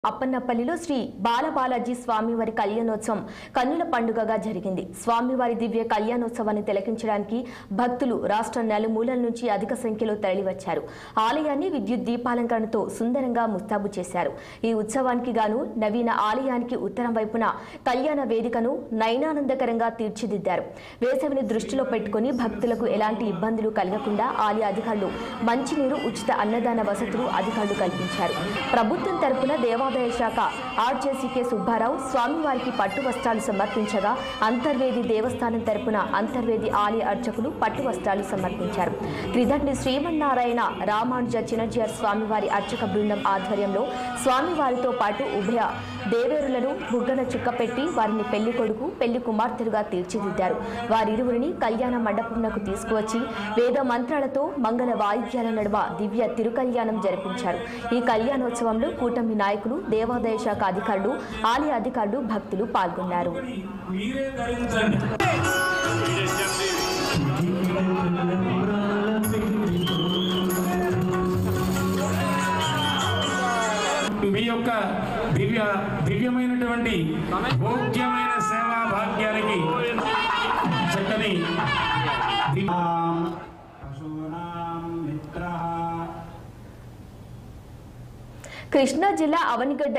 అప్పన్నపల్లిలో శ్రీ బాలబాలాజీ స్వామివారి కళ్యాణోత్సవం కన్నుల పండుగగా జరిగింది. స్వామివారి దివ్య కళ్యాణోత్సవాన్ని తిలకించడానికి భక్తులు రాష్ట్ర నలుమూలల నుంచి అధిక సంఖ్యలో తరలివచ్చారు. ఆలయాన్ని విద్యుత్ దీపాలంకరణతో సుందరంగా ముస్తాబు చేశారు. ఈ ఉత్సవానికి గాను నవీన ఆలయానికి ఉత్తరం వైపున కళ్యాణ వేదికను నయనానందకరంగా తీర్చిదిద్దారు. వేసవిని దృష్టిలో పెట్టుకుని భక్తులకు ఎలాంటి ఇబ్బందులు కలగకుండా ఆలయ అధికారులు మంచినీరు, ఉచిత అన్నదాన వసతులు అధికారులు కల్పించారు. ప్రభుత్వం తరపున దేవాదాయ శాఖ ఆర్జేసీకే సుబ్బారావు స్వామివారికి పట్టు వస్త్రాలు సమర్పించగా అంతర్వేది దేవస్థానం తరపున అంతర్వేది ఆలయ అర్చకులు పట్టు వస్త్రాలు సమర్పించారు. త్రిదండి శ్రీమన్నారాయణ రామానుజ చినజీఆర్ స్వామివారి అర్చక బృందం ఆధ్వర్యంలో స్వామివారితో పాటు ఉభయ దేవేరులను బుగ్గన చుక్కపెట్టి వారిని పెళ్లి కొడుకు, పెళ్లి కుమార్తెలుగా తీర్చిదిద్దారు. వారిరువురిని కళ్యాణ మండపంకు తీసుకువచ్చి వేద మంత్రాలతో మంగళ వాయిద్యాల నడుమ దివ్య తిరుకల్యాణం జరిపించారు. ఈ కళ్యాణోత్సవంలో కూటమి నాయకులు, దేవాదాయ శాఖ అధికారులు, ఆలయ అధికారులు, భక్తులు పాల్గొన్నారు. మీ యొక్క దివ్యమైనటువంటి భోగ్యమైన సేవా భాగ్యానికి చక్కని కృష్ణా జిల్లా అవనిగడ్డ